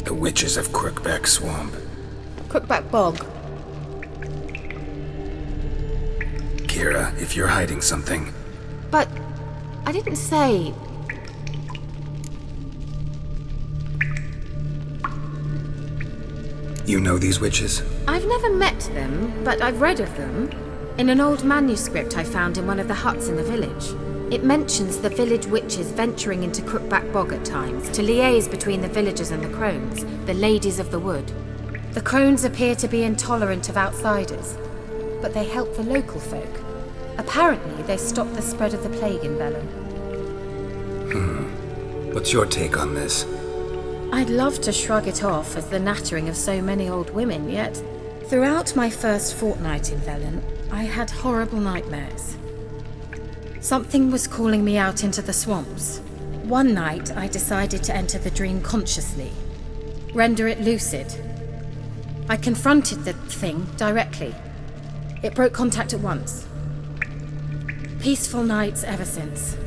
The witches of Crookback Swamp. Crookback Bog. Keira, if you're hiding something... But I didn't say... You know these witches? I've never met them, but I've read of them. In an old manuscript I found in one of the huts in the village. It mentions the village witches venturing into Crookback Bog at times to liaise between the villagers and the crones, the ladies of the wood. The crones appear to be intolerant of outsiders, but they help the local folk. Apparently, they stop the spread of the plague in Velen. What's your take on this? I'd love to shrug it off as the nattering of so many old women, yet throughout my first fortnight in Velen, I had horrible nightmares. Something was calling me out into the swamps. One night, I decided to enter the dream consciously, render it lucid. I confronted the thing directly. It broke contact at once. Peaceful nights ever since.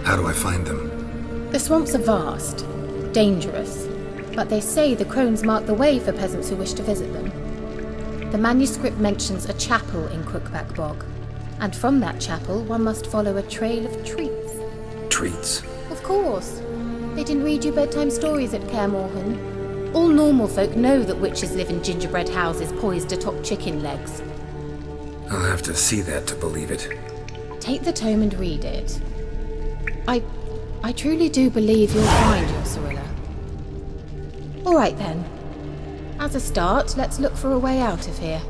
How do I find them? The swamps are vast, dangerous, but they say the crones mark the way for peasants who wish to visit them. The manuscript mentions a chapel in Crookback Bog, and from that chapel one must follow a trail of treats. Treats? Of course. They didn't read you bedtime stories at Kaer Morhen. All normal folk know that witches live in gingerbread houses poised atop chicken legs. I'll have to see that to believe it. Take the tome and read it. I truly do believe you'll find your Cirilla. All right then. As a start, let's look for a way out of here.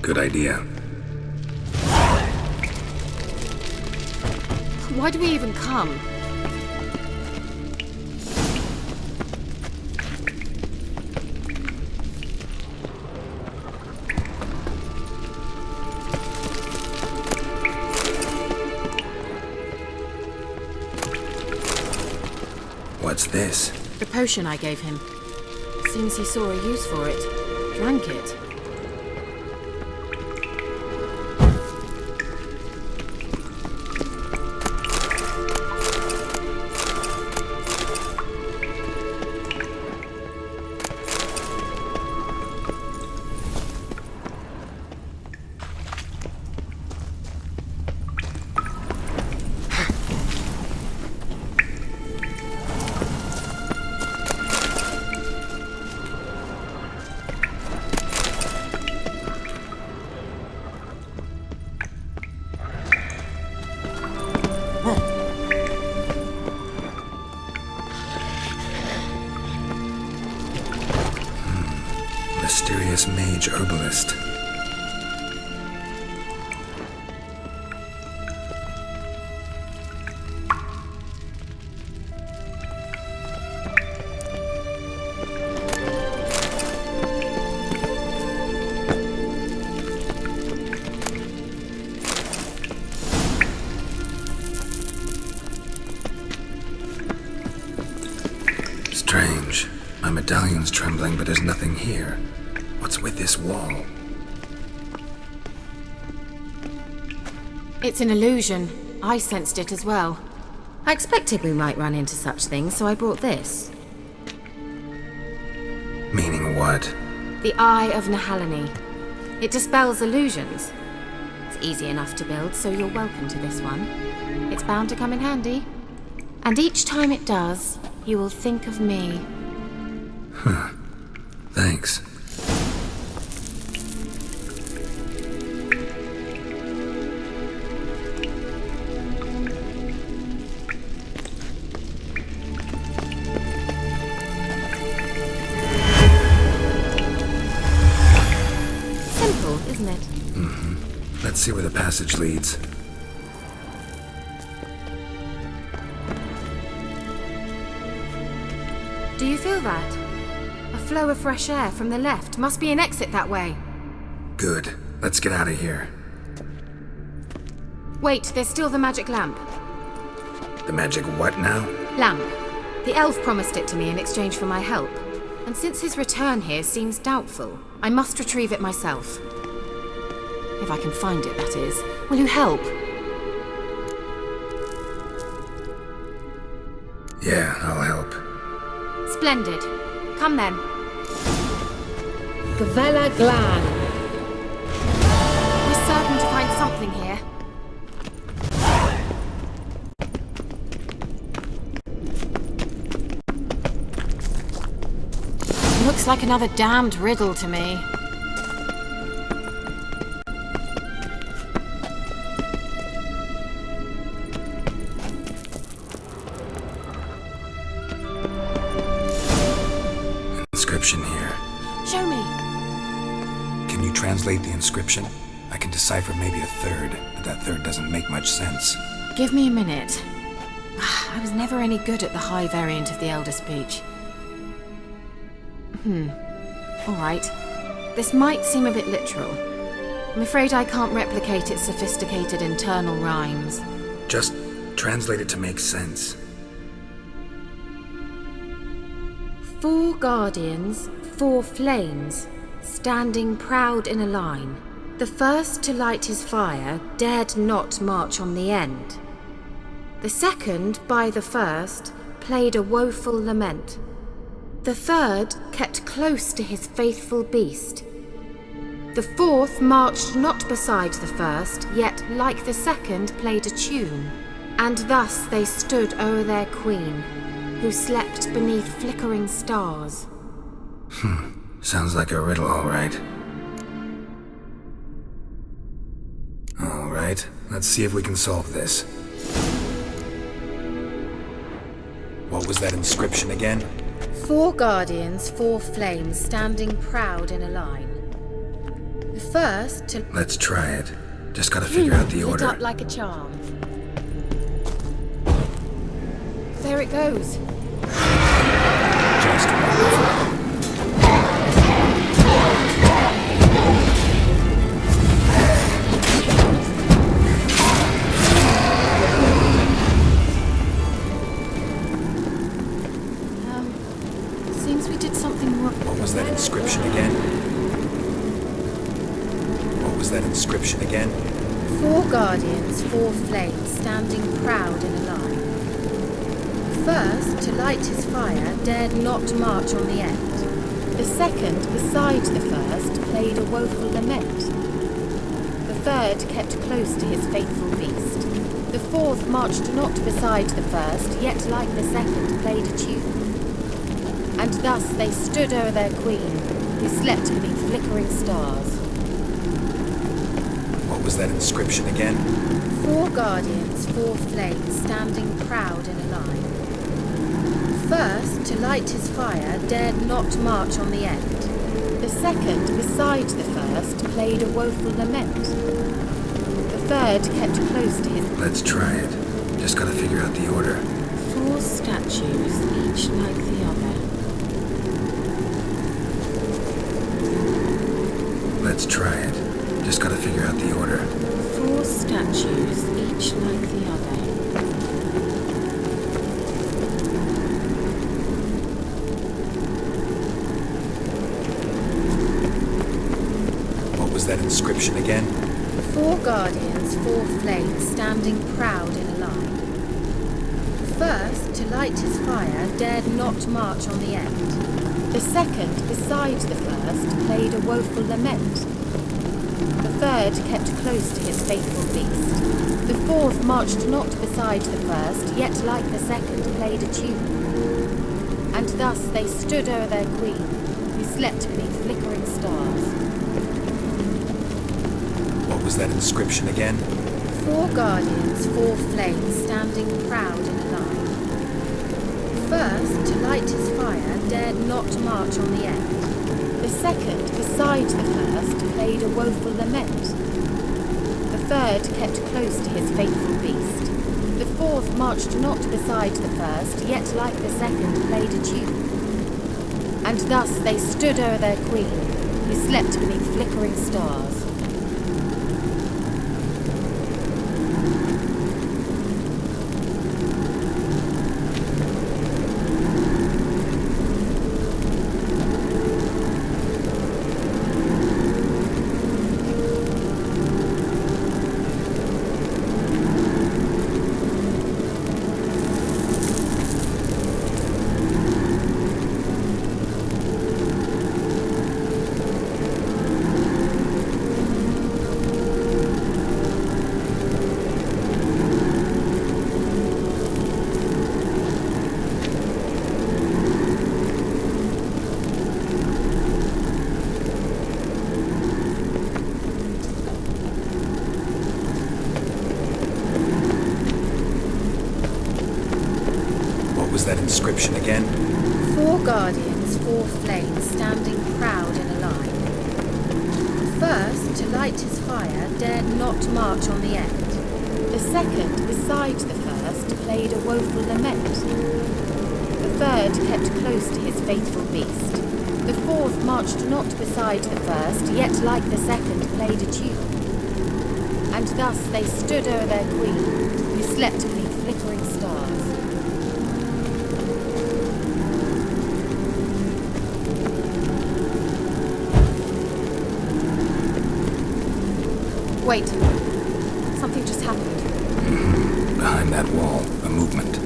Good idea. Why do we even come? What's this? The potion I gave him. Seems he saw a use for it. Drank it. Mysterious mage herbalist. Strange. My medallion's trembling, but there's nothing here. What's with this wall? It's an illusion. I sensed it as well. I expected we might run into such things, so I brought this. Meaning what? The Eye of Nahalani. It dispels illusions. It's easy enough to build, so you're welcome to this one. It's bound to come in handy. And each time it does, you will think of me. Thanks. Simple, isn't it? Let's see where the passage leads. Do you feel that? A flow of fresh air from the left. Must be an exit that way. Good. Let's get out of here. Wait, there's still the magic lamp. The magic what now? Lamp. The elf promised it to me in exchange for my help. And since his return here seems doubtful, I must retrieve it myself. If I can find it, that is. Will you help? Yeah, I'll help. Splendid. Come then. Gavella Glan. We're certain to find something here. Looks like another damned riddle to me. Inscription here. Show me. Can you translate the inscription? I can decipher maybe a third, but that third doesn't make much sense. Give me a minute. I was never any good at the high variant of the Elder Speech. Alright. This might seem a bit literal. I'm afraid I can't replicate its sophisticated internal rhymes. Just translate it to make sense. 4 guardians, 4 flames, standing proud in a line. The first to light his fire dared not march on the end. The second, by the first, played a woeful lament. The third kept close to his faithful beast. The fourth marched not beside the first, yet like the second played a tune. And thus they stood o'er their queen, who slept beneath flickering stars. Sounds like a riddle, all right. All right, let's see if we can solve this. What was that inscription again? 4 guardians, 4 flames, standing proud in a line. The first to... Let's try it. Just gotta figure out the order. Lit up like a charm. There it goes. Just Seems we did something wrong. What was that inscription again? What was that inscription again? 4 guardians, 4 flames, standing proud in a line. The first, to light his fire, dared not march on the end. The second, beside the first, played a woeful lament. The third kept close to his faithful beast. The fourth marched not beside the first, yet like the second played a tune. And thus they stood o'er their queen, who slept beneath flickering stars. What was that inscription again? 4 guardians, 4 flames, standing proud in a line. First, to light his fire, dared not march on the end. The second, beside the first, played a woeful lament. The third kept close to his... Let's try it. Just gotta figure out the order. 4 statues, each like the other. Let's try it. Just gotta figure out the order. 4 statues, each like the other. What was that inscription again? 4 guardians, 4 flames, standing proud in a line. First, to light his fire, dared not march on the end. The second, beside the first, played a woeful lament. The third kept close to his faithful beast. The fourth marched not beside the first, yet like the second played a tune. And thus they stood o'er their queen, who slept beneath flickering stars. What was that inscription again? 4 guardians, 4 flames, standing proud in a line. First, to light his fire, dared not march on the end. The second, beside the first, played a woeful lament. The third kept close to his faithful beast. The fourth marched not beside the first, yet like the second played a tune. And thus they stood o'er their queen, who slept beneath flickering stars. was that inscription again? 4 guardians, 4 flames, standing proud in a line. The first, to light his fire, dared not march on the end. The second, beside the first, played a woeful lament. The third kept close to his faithful beast. The fourth marched not beside the first, yet like the second played a tune. And thus they stood o'er their queen, who slept beneath flickering stars. Wait. Something just happened. Behind that wall, a movement.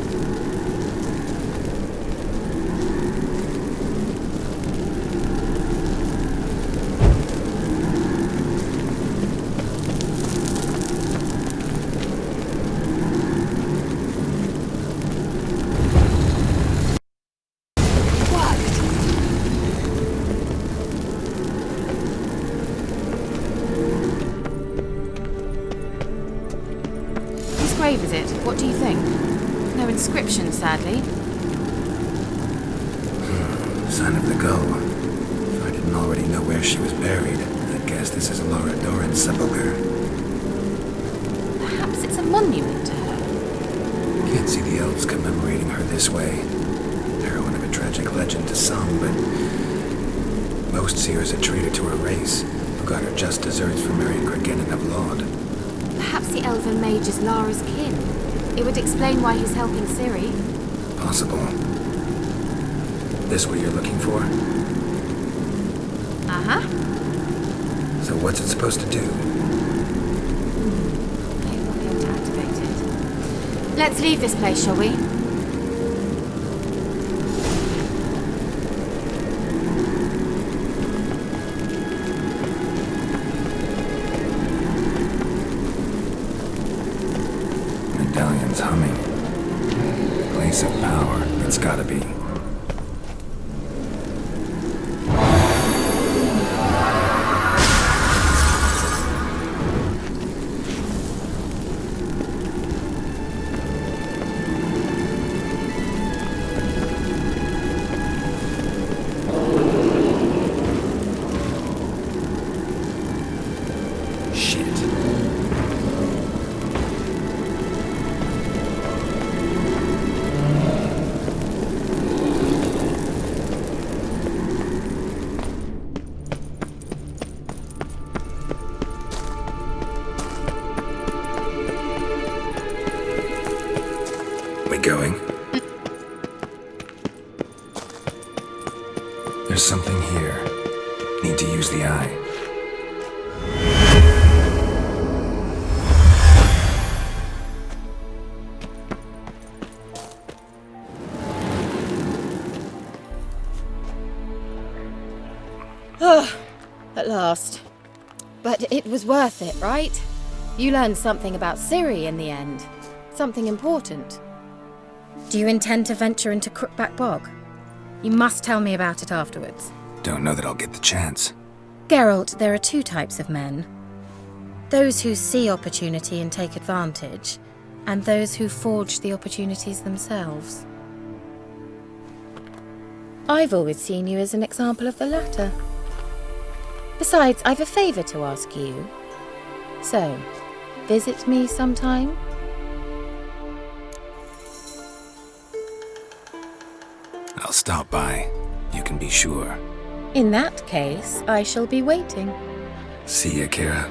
Grave is it? What do you think? No inscription, sadly. Sign of the gull. If I didn't already know where she was buried, I'd guess this is Laura Doran's sepulchre. Perhaps it's a monument to her. Can't see the elves commemorating her this way. Heroine of a tragic legend to some, but most see her as a traitor to her race, who got her just desserts for marrying Cregennan of Laud. Perhaps the elven mage is Lara's kin. It would explain why he's helping Ciri. Possible. This what you're looking for? Uh-huh. So what's it supposed to do? I won't be able to activate it. Let's leave this place, shall we? Medallion's humming. Place of power. It's gotta be. Going. There's something here. Need to use the eye. At last. But it was worth it, right? You learned something about Ciri in the end. Something important. Do you intend to venture into Crookback Bog? You must tell me about it afterwards. Don't know that I'll get the chance. Geralt, there are 2 types of men. Those who see opportunity and take advantage, and those who forge the opportunities themselves. I've always seen you as an example of the latter. Besides, I've a favour to ask you. So, visit me sometime? I'll stop by. You can be sure. In that case, I shall be waiting. See ya, Keira.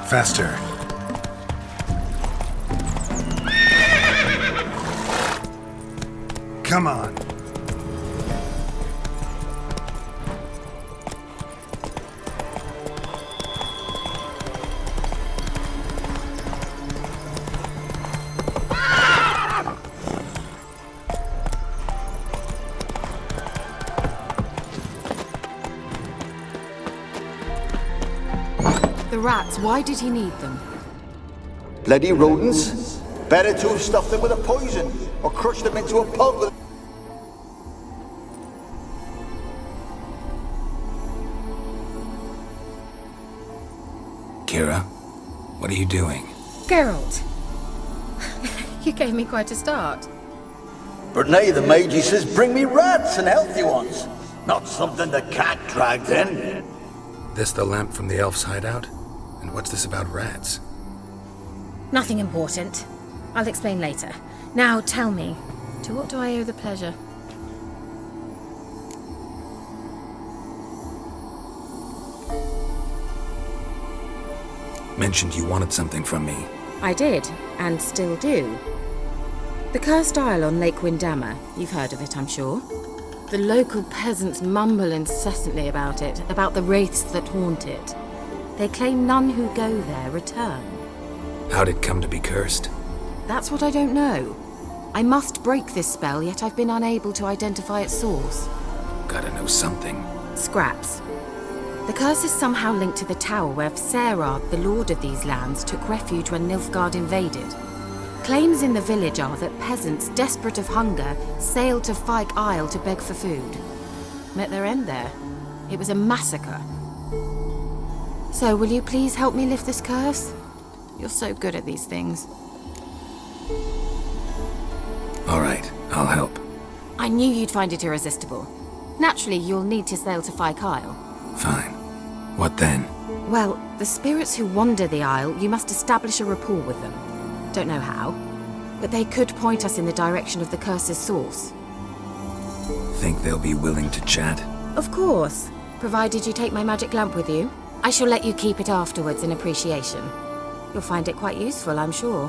Faster. Come on. The rats, why did he need them? Bloody rodents. Better to have stuffed them with a poison, or crushed them into a pulp with... Keira, what are you doing? Geralt! You gave me quite a start. But nay, the mage says bring me rats and healthy ones. Not something the cat dragged in. This the lamp from the elf's hideout? And what's this about rats? Nothing important. I'll explain later. Now tell me, to what do I owe the pleasure? Mentioned you wanted something from me. I did, and still do. The cursed isle on Lake Windammer. You've heard of it, I'm sure. The local peasants mumble incessantly about it, about the wraiths that haunt it. They claim none who go there return. How'd it come to be cursed? That's what I don't know. I must break this spell, yet I've been unable to identify its source. Gotta know something. Scraps. The curse is somehow linked to the tower where Serard, the lord of these lands, took refuge when Nilfgaard invaded. Claims in the village are that peasants, desperate of hunger, sailed to Fyke Isle to beg for food. Met their end there. It was a massacre. So, will you please help me lift this curse? You're so good at these things. All right, I'll help. I knew you'd find it irresistible. Naturally, you'll need to sail to Fyke Isle. Fine. What then? Well, the spirits who wander the isle, you must establish a rapport with them. Don't know how, but they could point us in the direction of the curse's source. Think they'll be willing to chat? Of course, provided you take my magic lamp with you. I shall let you keep it afterwards in appreciation. You'll find it quite useful, I'm sure.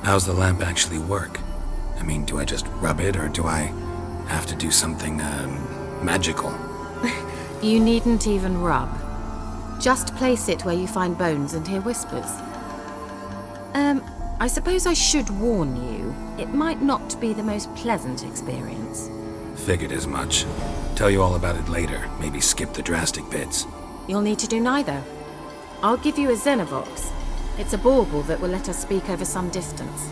How's the lamp actually work? I mean, do I just rub it, or do I have to do something, magical? You needn't even rub. Just place it where you find bones and hear whispers. I suppose I should warn you, it might not be the most pleasant experience. Figured as much. Tell you all about it later. Maybe skip the drastic bits. You'll need to do neither. I'll give you a Xenovox. It's a bauble that will let us speak over some distance.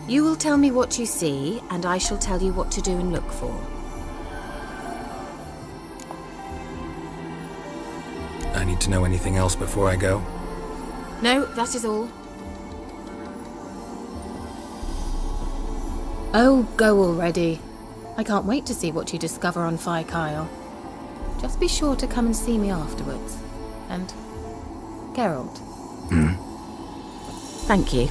You will tell me what you see, and I shall tell you what to do and look for. I need to know anything else before I go? No, that is all. Oh, go already. I can't wait to see what you discover on Fyke Isle. Just be sure to come and see me afterwards. And Geralt. Hmm? Thank you.